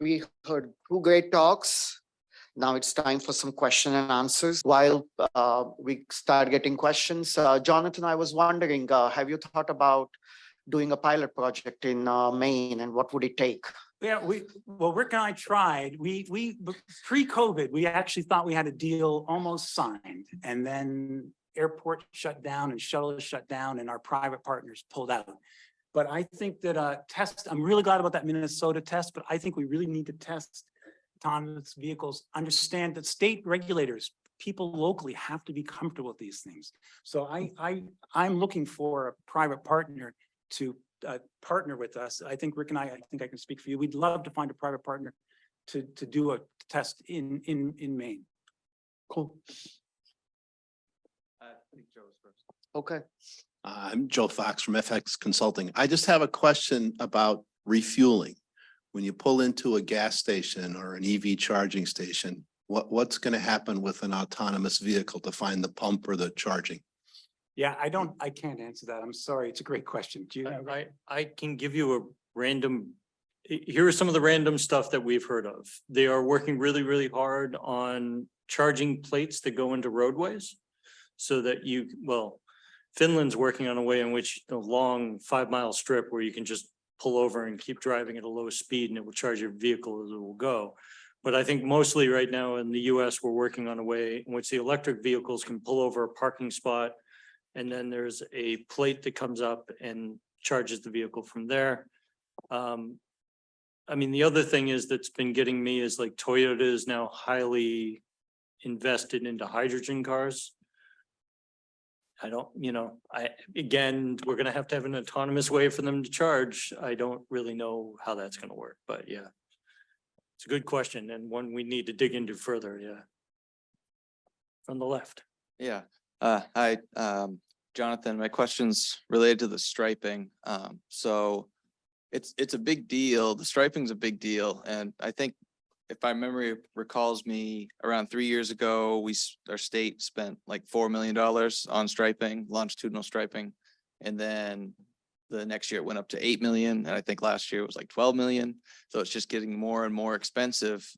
We heard two great talks. Now it's time for some question and answers. While we start getting questions, Jonathan, I was wondering, have you thought about doing a pilot project in Maine, and what would it take? Yeah, Rick and I tried. Pre-COVID, we actually thought we had a deal almost signed, and then airport shut down and shuttles shut down, and our private partners pulled out. But I think that I'm really glad about that Minnesota test, but I think we really need to test autonomous vehicles, understand that state regulators, people locally have to be comfortable with these things. So I'm looking for a private partner to partner with us. I think Rick and I think I can speak for you. We'd love to find a private partner to do a test in Maine. Cool. I think Joe's first. Okay. I'm Joe Fox from FX Consulting. I just have a question about refueling. When you pull into a gas station or an EV charging station, what's going to happen with an autonomous vehicle to find the pump or the charging? Yeah, I can't answer that. I'm sorry. It's a great question. Do you? I can give you a random, here are some of the random stuff that we've heard of. They are working really, really hard on charging plates that go into roadways so that Finland's working on a way in which the long 5-mile strip where you can just pull over and keep driving at a low speed and it will charge your vehicle as it will go. But I think mostly right now in the US, we're working on a way in which the electric vehicles can pull over a parking spot. And then there's a plate that comes up and charges the vehicle from there. I mean, the other thing is that's been getting me is like Toyota is now highly invested into hydrogen cars. Again, we're going to have an autonomous way for them to charge. I don't really know how that's going to work, but yeah, it's a good question and one we need to dig into further. Yeah. From the left. Yeah. Hi, Jonathan, my question's related to the striping. So it's a big deal. The striping's a big deal. And I think if my memory recalls me, around 3 years ago, our state spent like $4 million on striping, longitudinal striping. And then the next year it went up to 8 million. And I think last year it was like 12 million. So it's just getting more and more expensive.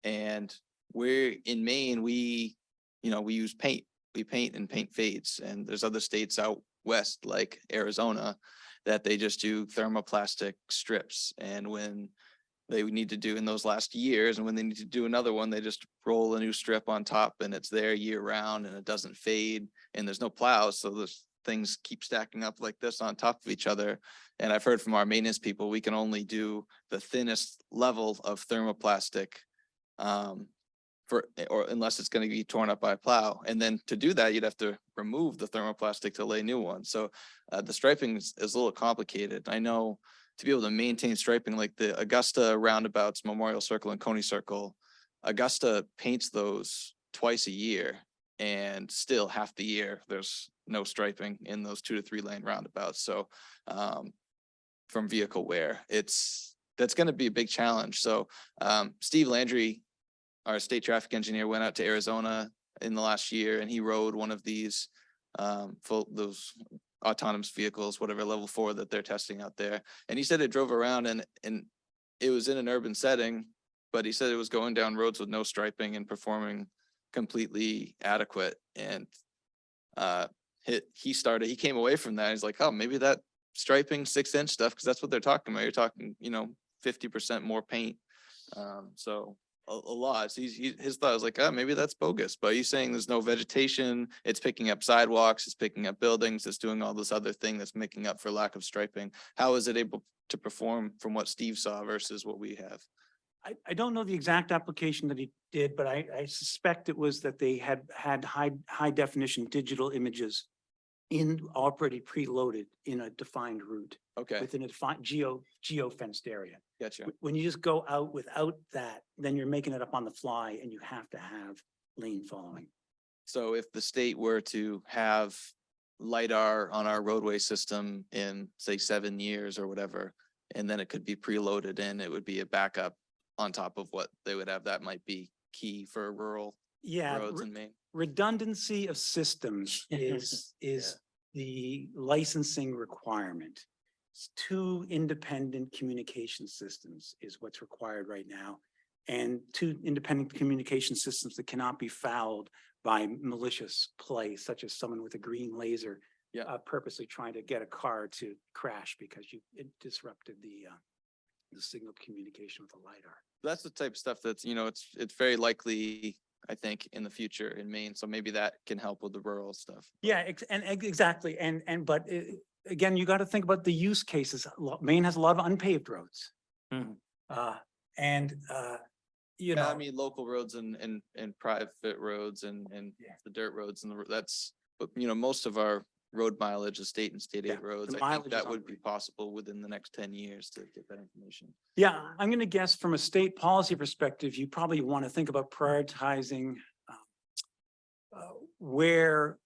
And we're in Maine, we use paint. We paint and paint fades. And there's other states out west like Arizona that they just do thermoplastic strips. And when they need to do in those last years, and when they need to do another one, they just roll a new strip on top and it's there year round and it doesn't fade and there's no plows. So those things keep stacking up like this on top of each other. And I've heard from our maintenance people, we can only do the thinnest level of thermoplastic unless it's going to be torn up by a plow. And then to do that, you'd have to remove the thermoplastic to lay new ones. So the striping is a little complicated. I know to be able to maintain striping like the Augusta roundabouts, Memorial Circle and Coney Circle, Augusta paints those twice a year and still half the year there's no striping in those 2 to 3 lane roundabouts. So from vehicle wear, that's going to be a big challenge. So Steve Landry, our state traffic engineer, went out to Arizona in the last year and he rode one of these those autonomous vehicles, whatever level 4 that they're testing out there. And he said it drove around and it was in an urban setting, but he said it was going down roads with no striping and performing completely adequate. And he came away from that. He's like, oh, maybe that striping 6-inch stuff, because that's what they're talking about. You're talking, 50% more paint. So a lot. So his thought was like, oh, maybe that's bogus. But he's saying there's no vegetation. It's picking up sidewalks. It's picking up buildings. It's doing all this other thing that's making up for lack of striping. How is it able to perform from what Steve saw versus what we have? I don't know the exact application that he did, but I suspect it was that they had high definition digital images already preloaded in a defined route. Okay. Within a defined geo fenced area. Gotcha. When you just go out without that, then you're making it up on the fly and you have to have lane following. So if the state were to have LiDAR on our roadway system in say 7 years or whatever, and then it could be preloaded in, it would be a backup on top of what they would have. That might be key for rural roads in Maine. Redundancy of systems is the licensing requirement. two independent communication systems is what's required right now. And two independent communication systems that cannot be fouled by malicious play, such as someone with a green laser purposely trying to get a car to crash because it disrupted the signal communication with the LiDAR. That's the type of stuff that's, it's very likely, I think, in the future in Maine. So maybe that can help with the rural stuff. Yeah, exactly. But again, you got to think about the use cases. Maine has a lot of unpaved roads. Mhm. You Yeah, know, I mean, local roads and private roads and Yeah. the dirt roads and but most of our road mileage is state and state Yeah, aid roads. the I think mileage is that would be unreal. possible within the next 10 years to get that information. yeah, I'm going to guess from a state policy perspective, you probably want to think about prioritizing where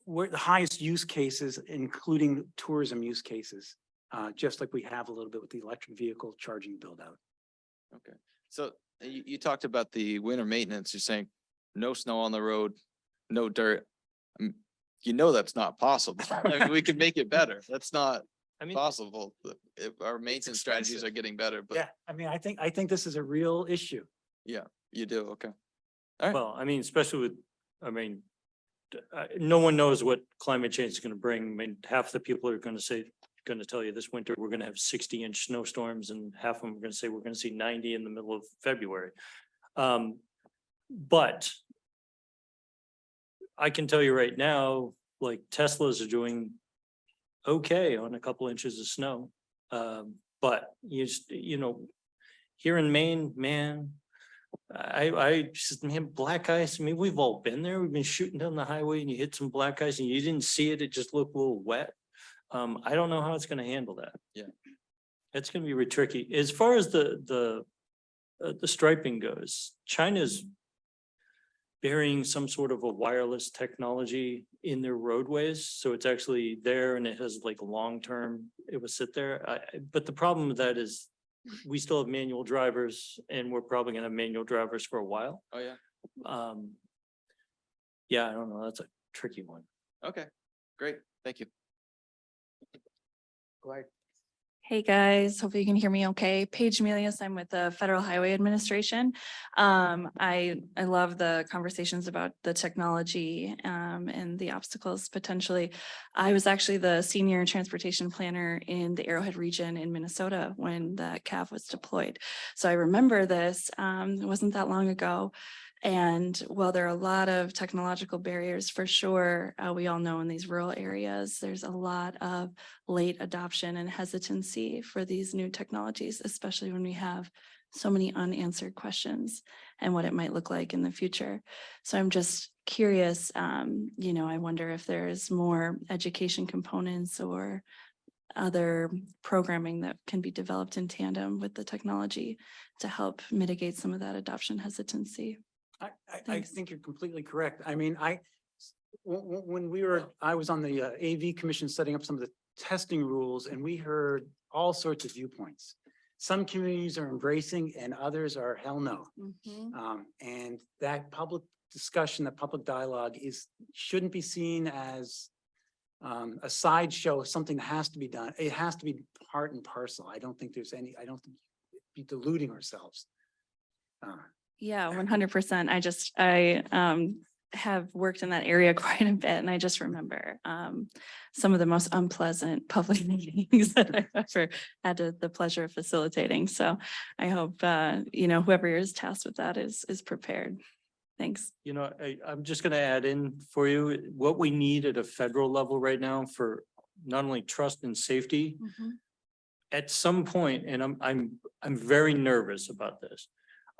the highest use cases, including tourism use cases, just like we have a little bit with the electric vehicle charging build out. Okay, so you talked about the winter maintenance. You're saying no snow on the road, no dirt. That's not possible. I mean, we could make it better. That's not possible. Our maintenance strategies expensive. are getting better, but Yeah, I mean, I think this is a real issue. yeah, you do. Okay. Well, I mean, especially with, no one knows what climate change is gonna bring. I mean, half the people are gonna tell you this winter, we're gonna have 60-inch snowstorms, and half of them are gonna say we're gonna see 90 in the middle of February. But I can tell you right now, like Teslas are doing okay on a couple inches of snow. But here in Maine, man, man, black ice. I mean, we've all been there. We've been shooting down the highway and you hit some black ice and you didn't see it. It just looked a little wet. I don't know how it's going to handle that. Yeah. It's going to be really tricky. As far as the striping goes, China's burying some sort of a wireless technology in their roadways. So it's actually there and it has like long-term, it will sit there. But the problem with that is we still have manual drivers and we're probably gonna have manual drivers for a while. Oh, yeah. Yeah, I don't know. That's a tricky one. Okay, great. Thank you. Go ahead. Hey guys, hopefully you can hear me okay. Paige Melius, I'm with the Federal Highway Administration. I love the conversations about the technology and the obstacles potentially. I was actually the senior transportation planner in the Arrowhead region in Minnesota when the CAV was deployed. So I remember this, it wasn't that long ago. And while there are a lot of technological barriers for sure, we all know in these rural areas, there's a lot of late adoption and hesitancy for these new technologies, especially when we have so many unanswered questions and what it might look like in the future. So I'm just curious, I wonder if there's more education components or other programming that can be developed in tandem with the technology to help mitigate some of that adoption hesitancy. I Thanks. think you're completely correct. I mean, I was on the AV commission setting up some of the testing rules and we heard all sorts of viewpoints. Some communities are embracing and others are hell no. And that public discussion, that public dialogue shouldn't be seen as a sideshow, something that has to be done. It has to be part and parcel. I don't think be deluding ourselves. Yeah, 100%. I have worked in that area quite a bit, and I just remember some of the most unpleasant public meetings that I've ever had the pleasure of facilitating. So I hope whoever is tasked with that is prepared. Thanks. I'm just gonna add in for you, what we need at a federal level right now for not only trust and safety, at some point, and I'm very nervous about this.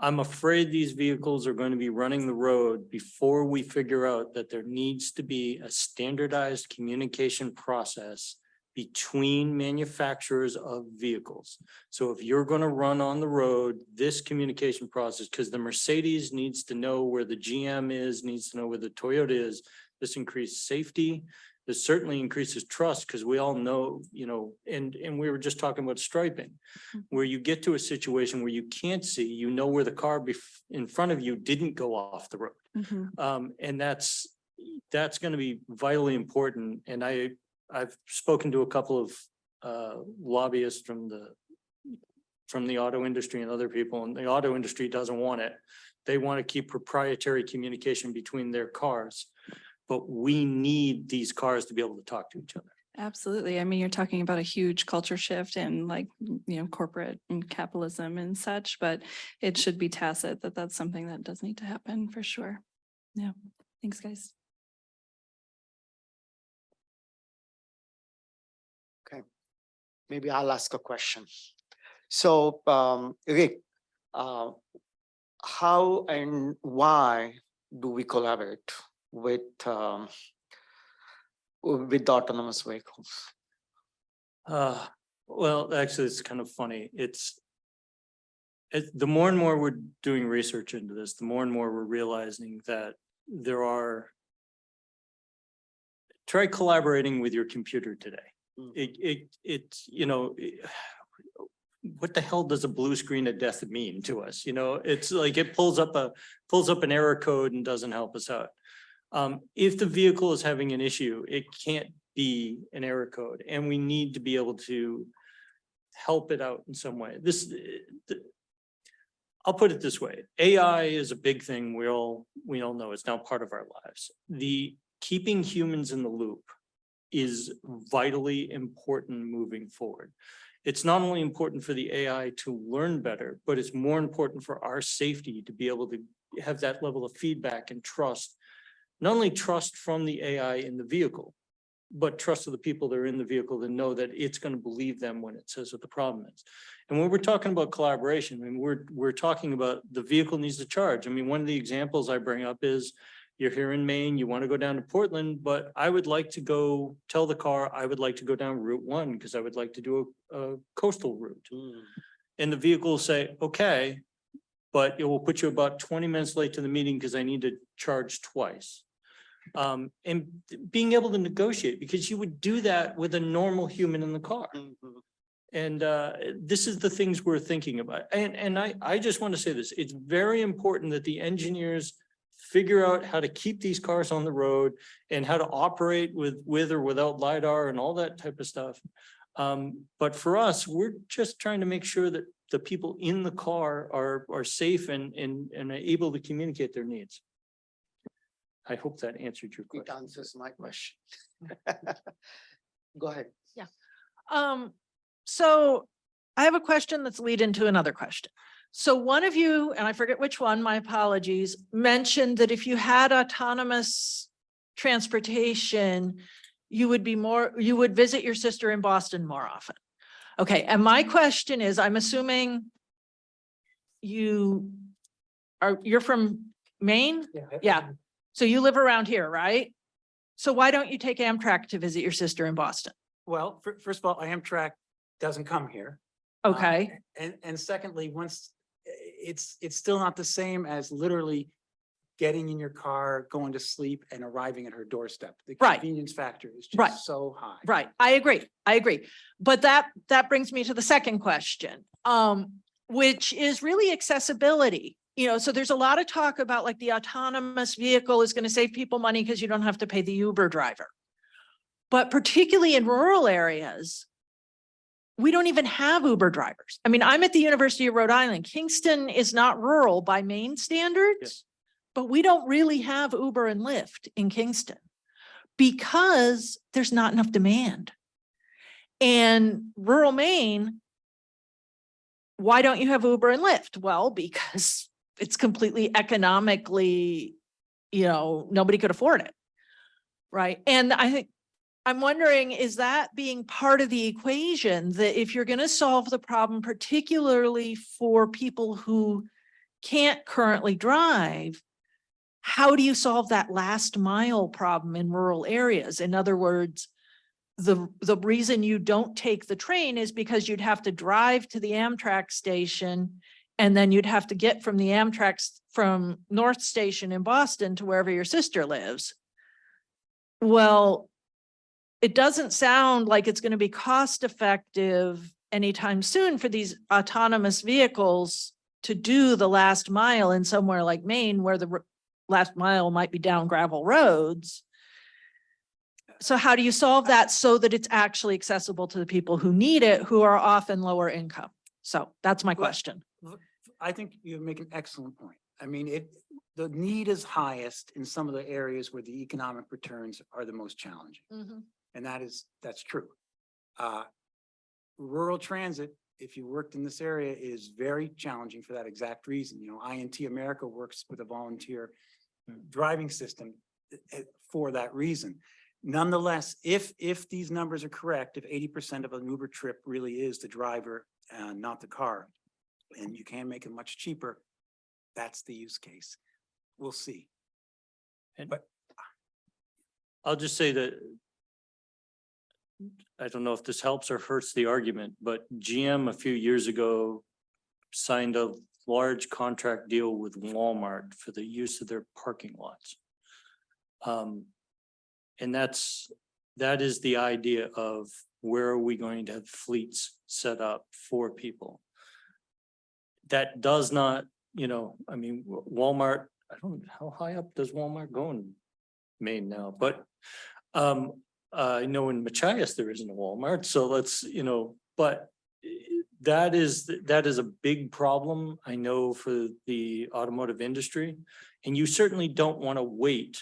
I'm afraid these vehicles are going to be running the road before we figure out that there needs to be a standardized communication process between manufacturers of vehicles. So if you're going to run on the road, this communication process, because the Mercedes needs to know where the GM is, needs to know where the Toyota is, this increased safety. This certainly increases trust because we all know, and we were just talking about striping, where you get to a situation where you can't see, where the car in front of you didn't go off the road. And that's going to be vitally important. And I've spoken to a couple of lobbyists from the auto industry and other people, and the auto industry doesn't want it. They want to keep proprietary communication between their cars, but we need these cars to be able to talk to each other. Absolutely. I mean, you're talking about a huge culture shift in like, corporate and capitalism and such, but it should be tacit that that's something that does need to happen for sure. Yeah. Thanks, guys. Maybe I'll ask a question. So, Rick, how and why do we collaborate with the autonomous vehicles? Well, actually, it's kind of funny. The more and more we're doing research into this, the more and more we're realizing that try collaborating with your computer today. It's what the hell does a blue screen of death mean to us? It's like it pulls up an error code and doesn't help us out. If the vehicle is having an issue, it can't be an error code, and we need to be able to help it out in some way. I'll put it this way: AI is a big thing. We all know it's now part of our lives. Keeping humans in the loop is vitally important moving forward. It's not only important for the AI to learn better, but it's more important for our safety to be able to have that level of feedback and trust, not only trust from the AI in the vehicle, but trust of the people that are in the vehicle to know that it's going to believe them when it says what the problem is. And when we're talking about collaboration, I mean, we're talking about the vehicle needs to charge. I mean, one of the examples I bring up is you're here in Maine, you want to go down to Portland, but I would like to go tell the car, I would like to go down Route 1 because I would like to do a coastal route. And the vehicle will say, okay, but it will put you about 20 minutes late to the meeting because I need to charge twice. And being able to negotiate, because you would do that with a normal human in the car. And this is the things we're thinking about. And I just want to say this, it's very important that the engineers figure out how to keep these cars on the road and how to operate with or without LiDAR and all that type of stuff. But for us, we're just trying to make sure that the people in the car are safe and are able to communicate their needs. I hope that answered your question. It answers my question. Go ahead. Yeah. So I have a question that's lead into another question. So one of you, and I forget which one, my apologies, mentioned that if you had autonomous transportation, you would visit your sister in Boston more often. Okay. And my question is, I'm assuming you're from Maine? Yeah. So you live around here, right? So why don't you take Amtrak to visit your sister in Boston? Well, first of all, Amtrak doesn't come here. Okay. And secondly, once it's still not the same as literally getting in your car, going to sleep and arriving at her doorstep. The Right. convenience factor is Right. just so high. Right. I agree. But that brings me to the second question, which is really accessibility. So there's a lot of talk about like the autonomous vehicle is going to save people money because you don't have to pay the Uber driver. But particularly in rural areas, we don't even have Uber drivers. I mean, I'm at the University of Rhode Island. Kingston is not rural by Maine standards, but we don't really have Uber and Lyft in Kingston because there's not enough demand. And rural Maine, why don't you have Uber and Lyft? Well, because it's completely economically, nobody could afford it. Right. And I'm wondering, is that being part of the equation that if you're going to solve the problem, particularly for people who can't currently drive, how do you solve that last mile problem in rural areas? In other words, the reason you don't take the train is because you'd have to drive to the Amtrak station and then you'd have to get from the Amtrak from North Station in Boston to wherever your sister lives. Well, it doesn't sound like it's going to be cost effective anytime soon for these autonomous vehicles to do the last mile in somewhere like Maine, where the last mile might be down gravel roads. So how do you solve that so that it's actually accessible to the people who need it, who are often lower income? So that's my Well, question. I think you make an excellent point. I mean, the need is highest in some of the areas where the economic returns are the most challenging. And that's true. Rural transit, if you worked in this area, is very challenging for that exact reason. You know, INT America works with a volunteer driving system for that reason. Nonetheless, if these numbers are correct, if 80% of an Uber trip really is the driver and not the car, and you can make it much cheaper, that's the use case. We'll see. But I'll just say that I don't know if this helps or hurts the argument, but GM a few years ago signed a large contract deal with Walmart for the use of their parking lots. And that is the idea of where are we going to have fleets set up for people? That does not, you know, I mean, Walmart, I don't, how high up does Walmart go in Maine now? But I know in Machias there isn't a Walmart, so let's, you know, but that is a big problem, I know, for the automotive industry. And you certainly don't want to wait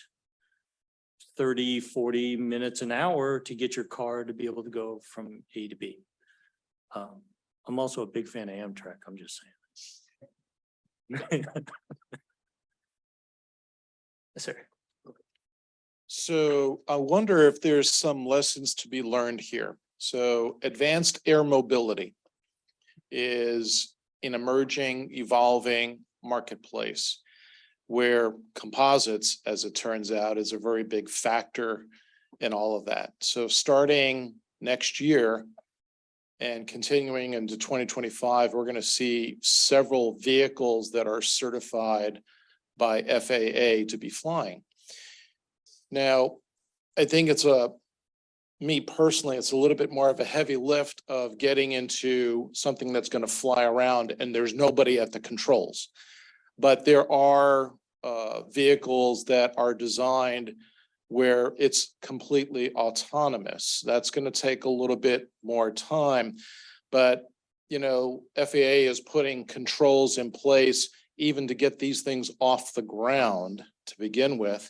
30, 40 minutes an hour to get your car to be able to go from A to B. I'm also a big fan of Amtrak, I'm just saying. Sir. So I wonder if there's some lessons to be learned here. So advanced air mobility is an emerging, evolving marketplace where composites, as it turns out, is a very big factor in all of that. So starting next year and continuing into 2025, we're going to see several vehicles that are certified by FAA to be flying. Now, I think me personally, it's a little bit more of a heavy lift of getting into something that's going to fly around and there's nobody at the controls. But there are vehicles that are designed where it's completely autonomous. That's going to take a little bit more time. But, you know, FAA is putting controls in place even to get these things off the ground to begin with.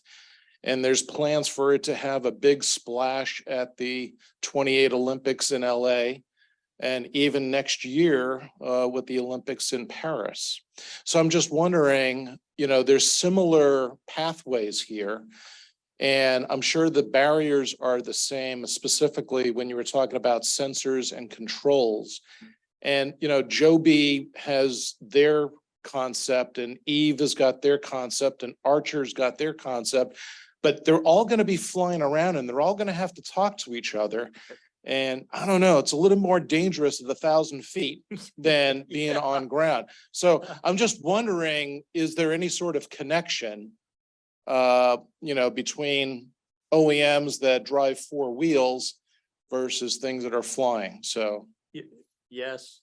And there's plans for it to have a big splash at the 28 Olympics in LA and even next year with the Olympics in Paris. So I'm just wondering, you know, there's similar pathways here. And I'm sure the barriers are the same, specifically when you were talking about sensors and controls. And, you know, Joby has their concept and Eve has got their concept and Archer's got their concept. But they're all going to be flying around and they're all going to have to talk to each other. And I don't know, it's a little more dangerous at 1,000 feet than being on ground. So I'm just wondering, is there any sort of connection, you know, between OEMs that drive 4 wheels versus things that are flying? So. Yes.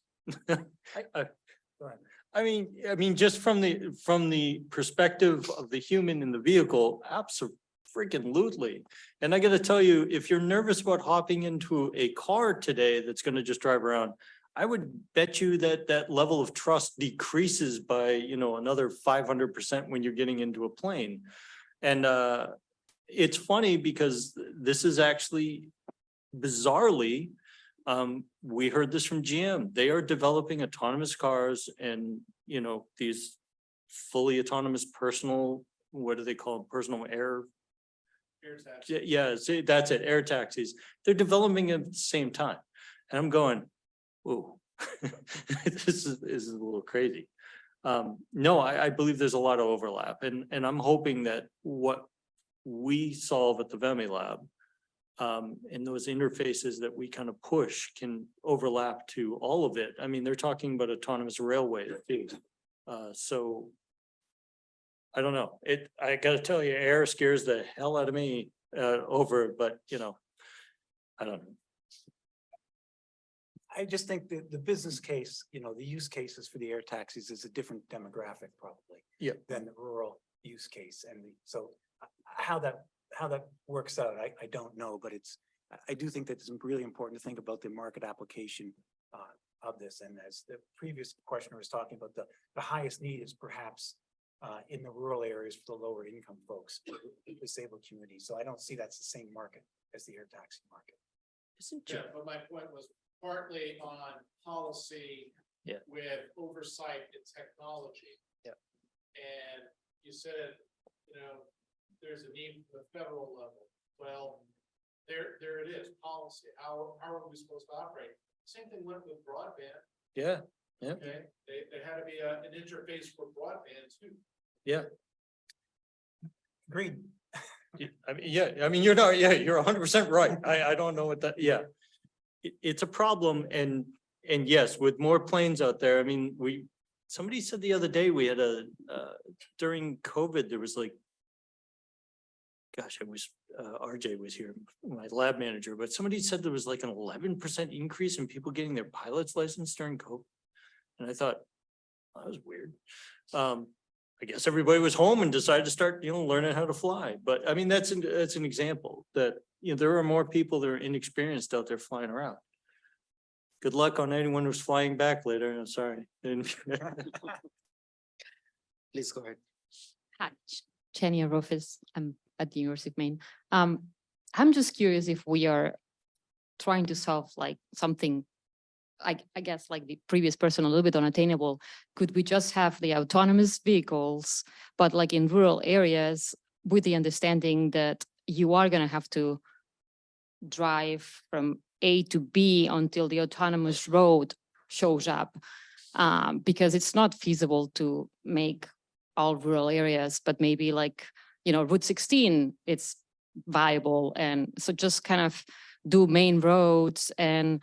I mean, just from the perspective of the human in the vehicle, absolutely. And I got to tell you, if you're nervous about hopping into a car today that's going to just drive around, I would bet you that that level of trust decreases by, you know, another 500% when you're getting into a plane. And it's funny because this is actually bizarrely. We heard this from GM. They are developing autonomous cars and, you know, these fully autonomous personal, what do they call them? Personal air taxis. Yeah, see, that's it. Air taxis. They're developing at the same time. And I'm going, whoa, this is a little crazy. No, I believe there's a lot of overlap and I'm hoping that what we solve at the VEMI lab and those interfaces that we kind of push can overlap to all of it. I mean, they're talking about autonomous railway too. So I don't know. I gotta tell you, air scares the hell out of me over it, but you know, I don't know. I just think that the business case, you know, the use cases for the air taxis is a different demographic probably. Yeah. Than the rural use case. And so how that how that works out, I don't know, but I do think that it's really important to think about the market application of this. And as the previous questioner was talking about, the highest need is perhaps in the rural areas for the lower income folks, disabled communities. So I don't see that's the same market as the air taxi market. Yeah, but my point was partly on policy. Yeah. With oversight and technology. Yeah. And you said, there's a need for the federal level. Well, there it is, policy. How are we supposed to operate? Same thing went with broadband. Yeah, yeah, Okay, there had to be an interface for broadband too. yeah. Agreed. You're not, you're 100% right. I don't know what that, it's a problem, and yes, with more planes out there, I mean, somebody said the other day, we had during COVID, there was like, gosh, RJ was here, my lab manager, but somebody said there was like an 11% increase in people getting their pilot's license during COVID. And I thought, that was weird. I guess everybody was home and decided to start, learning how to fly. But I mean, that's an example that, there are more people that are inexperienced out there flying around. Good luck on anyone who's flying back later. I'm sorry. Please go ahead. Hi, Chenia Rufus. I'm at the University of Maine. I'm just curious if we are trying to solve like something, I guess like the previous person, a little bit unattainable. Could we just have the autonomous vehicles, but like in rural areas with the understanding that you are going to have to drive from A to B until the autonomous road shows up, because it's not feasible to make all rural areas, but maybe like, Route 16, it's viable. And so just kind of do main roads, and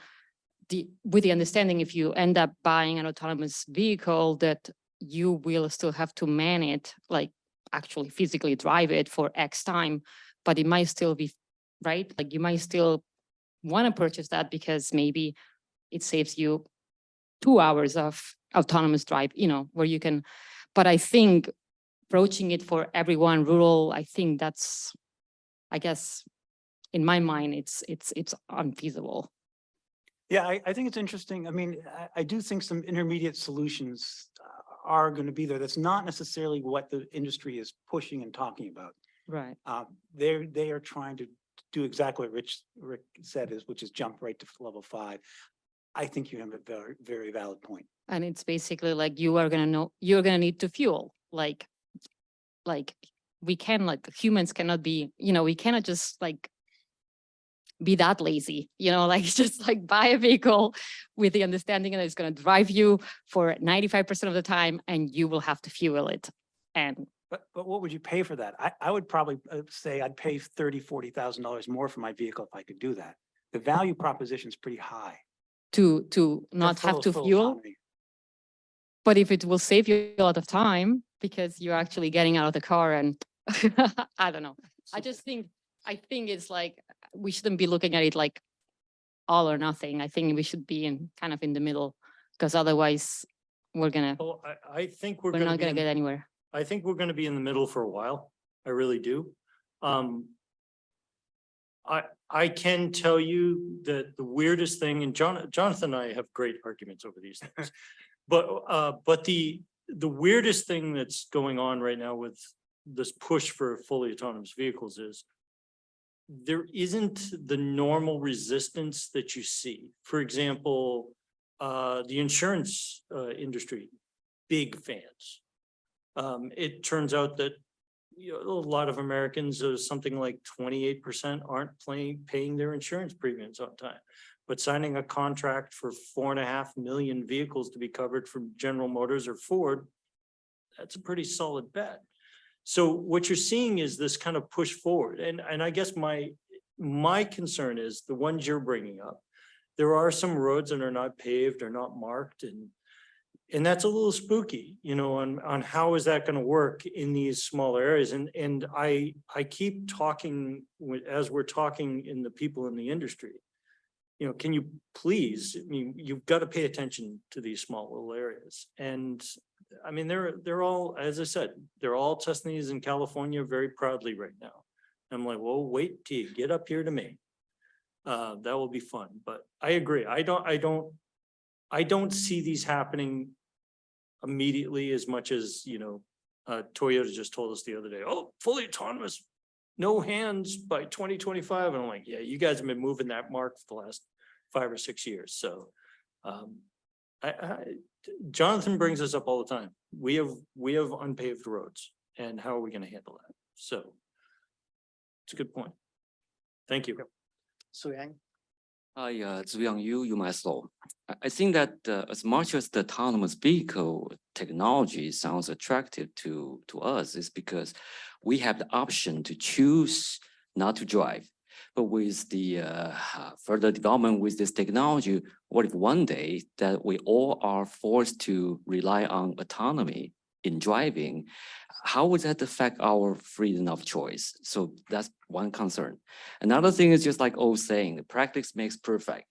with the understanding, if you end up buying an autonomous vehicle, that you will still have to man it, like actually physically drive it for X time, but it might still be right. Like you might still want to purchase that because maybe it saves you 2 hours of autonomous drive, where you can, but I think approaching it for everyone rural, I think that's, I guess, in my mind, it's unfeasible. Yeah, I think it's interesting. I mean, I do think some intermediate solutions are going to be there. That's not necessarily what the industry is pushing and talking about. Right. They are trying to do exactly what Rick said, which is jump right to level 5. I think you have a very, very valid point. And it's basically like you're gonna need to fuel, like we can, like humans cannot be, we cannot just like be that lazy, like just like buy a vehicle with the understanding that it's going to drive you for 95% of the time and you will have to fuel it. And But what would you pay for that? I would probably say I'd pay $30,000-$40,000 more for my vehicle if I could do that. The value proposition is pretty high. to not have to fuel, autonomy. but if it will save you a lot of time because you're actually getting out of the car and I don't know. I think it's like, we shouldn't be looking at it like all or nothing. I think we should be kind of in the middle, because otherwise we're I think not gonna get anywhere. I think we're gonna be in the middle for a while. I really do. I can tell you that the weirdest thing, and Jonathan and I have great arguments over these things, but the weirdest thing that's going on right now with this push for fully autonomous vehicles is there isn't the normal resistance that you see. For example, the insurance industry, big fans. It turns out that a lot of Americans, something like 28% aren't paying their insurance premiums on time. But signing a contract for 4.5 million vehicles to be covered from General Motors or Ford, that's a pretty solid bet. So what you're seeing is this kind of push forward. And I guess my concern is the ones you're bringing up. There are some roads that are not paved or not marked, and that's a little spooky, on how is that going to work in these smaller areas. And I keep talking as we're talking in the people in the industry, can you please, you've got to pay attention to these small little areas. And I mean, they're all, as I said, they're all testing these in California very proudly right now. I'm like, well, wait till you get up here to me. That will be fun, but I agree. I don't see these happening immediately as much as, Toyota just told us the other day, oh, fully autonomous, no hands by 2025. And I'm like, yeah, you guys have been moving that mark for the last 5 or 6 years. So, Jonathan brings us up all the time. We have unpaved roads, and how are we going to handle that? So it's a good point. Thank you. Suyang? Hi, Zuyang Yu, UMaine. I think that as much as the autonomous vehicle technology sounds attractive to us, is because we have the option to choose not to drive. But with the further development with this technology, what if one day that we all are forced to rely on autonomy in driving? How would that affect our freedom of choice? So that's one concern. Another thing is just like old saying, the practice makes perfect.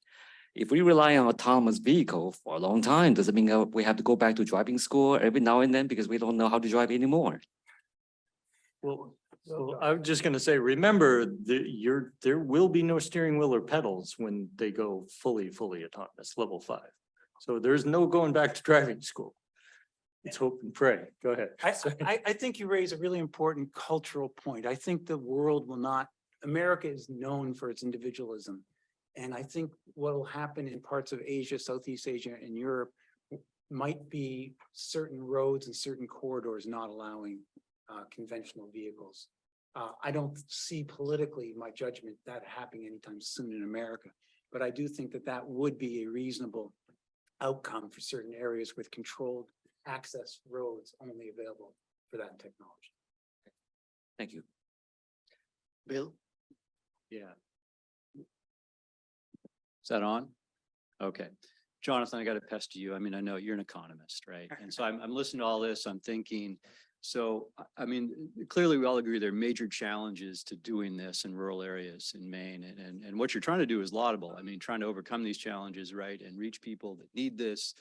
If we rely on autonomous vehicle for a long time, does it mean that we have to go back to driving school every now and then because we don't know how to drive anymore? Well, I'm just gonna say, remember, there will be no steering wheel or pedals when they go fully autonomous, level 5. So there's no going back to driving school. It's hope and pray. Go ahead. I think you raise a really important cultural point. I think the world will not, America is known for its individualism. And I think what will happen in parts of Asia, Southeast Asia, and Europe might be certain roads and certain corridors not allowing conventional vehicles. I don't see politically, my judgment, that happening anytime soon in America. But I do think that that would be a reasonable outcome for certain areas with controlled access roads only available for that technology. Thank you. Bill? Yeah. Is that on? Okay. Jonathan, I got to pester you. I mean, I know you're an economist, right? And so I'm listening to all this, I'm thinking, so, I mean, clearly we all agree there are major challenges to doing this in rural areas in Maine. And what you're trying to do is laudable. I mean, trying to overcome these challenges, right? And reach people that need this.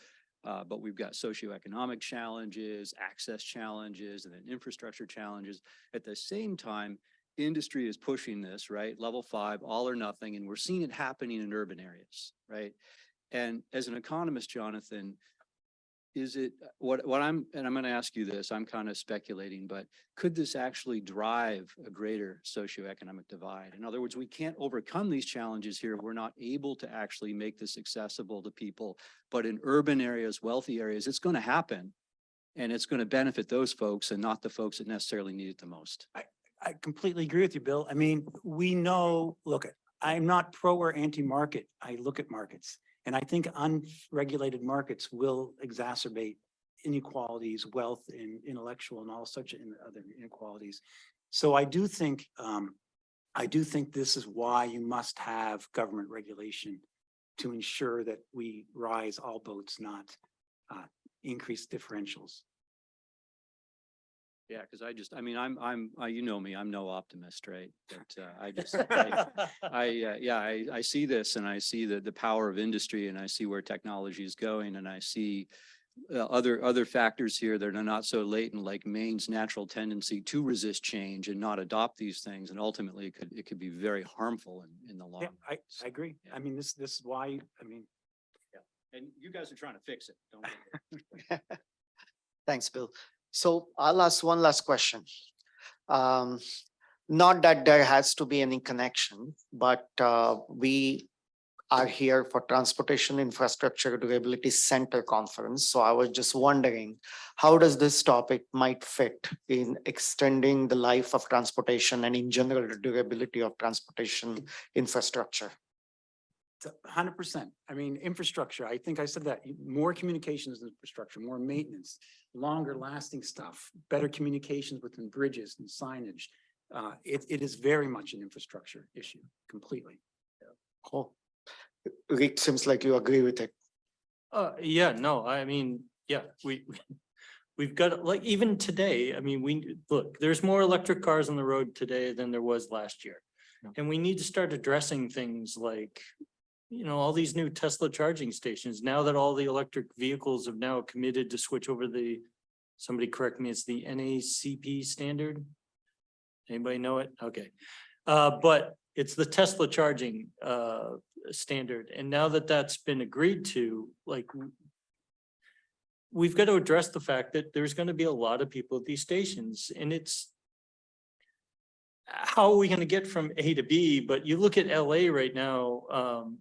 But we've got socioeconomic challenges, access challenges, and then infrastructure challenges. At the same time, industry is pushing this, right? Level 5, all or nothing. And we're seeing it happening in urban areas, right? And as an economist, Jonathan, is it what I'm going to ask you this, I'm kind of speculating, but could this actually drive a greater socioeconomic divide? In other words, we can't overcome these challenges here. We're not able to actually make this accessible to people, but in urban areas, wealthy areas, it's going to happen, and it's going to benefit those folks and not the folks that necessarily need it the most. I completely agree with you, Bill. I mean, we know, look, I'm not pro or anti-market. I look at markets. And I think unregulated markets will exacerbate inequalities, wealth, and intellectual and all such other inequalities. So I do think this is why you must have government regulation to ensure that we rise all boats, not increase differentials. Yeah, because I mean, you know me, I'm no optimist, right? But I just, I see this, and I see the power of industry, and I see where technology is going, and I see other factors here that are not so latent, like Maine's natural tendency to resist change and not adopt these things, and ultimately it could be very harmful in the long Yeah, run. I agree. I mean, this is why, I mean. Yeah, and you guys are trying to fix it, don't worry. Thanks, Bill. So I'll ask one last question. Not that there has to be any connection, but we are here for Transportation Infrastructure Durability Center Conference. So I was just wondering, how does this topic might fit in extending the life of transportation and in general the durability of transportation infrastructure? 100%. I mean, infrastructure, I think I said that, more communications infrastructure, more maintenance, longer lasting stuff, better communications within bridges and signage. It is very much an infrastructure issue, completely. Cool. Rick, seems like you agree with it. Yeah, no, I mean, yeah, we've got, like, even today, I mean, look, there's more electric cars on the road today than there was last year. And we need to start addressing things like, all these new Tesla charging stations, now that all the electric vehicles have now committed to switch over somebody correct me, it's the NACP standard. Anybody know it? Okay. But it's the Tesla charging standard. And now that that's been agreed to, like, we've got to address the fact that there's going to be a lot of people at these stations, and it's how are we going to get from A to B? But you look at LA right now.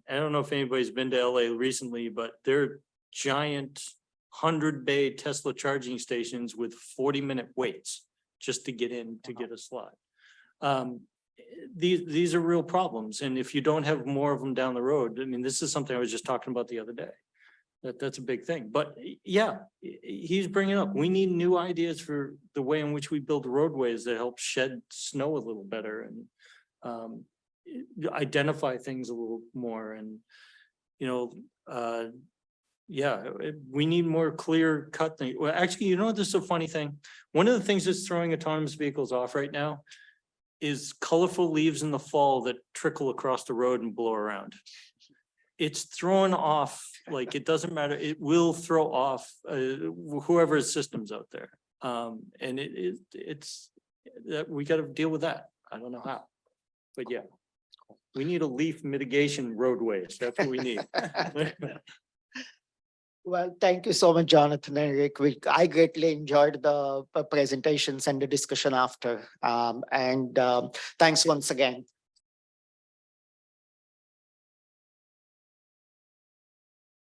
I don't know if anybody's been to LA recently, but they're giant 100-bay Tesla charging stations with 40-minute waits just to get in to get a slot. These are real problems. And if you don't have more of them down the road, I mean, this is something I was just talking about the other day. That's a big thing. But yeah, he's bringing up, we need new ideas for the way in which we build roadways that help shed snow a little better and identify things a little more. And, you know, yeah, we need more clear cut thing. Well, actually, you know what, this is a funny thing. One of the things that's throwing autonomous vehicles off right now is colorful leaves in the fall that trickle across the road and blow around. It's thrown off, like, it doesn't matter. It will throw off whoever's system's out there. And it's that we got to deal with that. I don't know how, but yeah, we need a leaf mitigation roadways. That's what we need. Well, thank you so much, Jonathan and Rick. I greatly enjoyed the presentations and the discussion after. Thanks once again.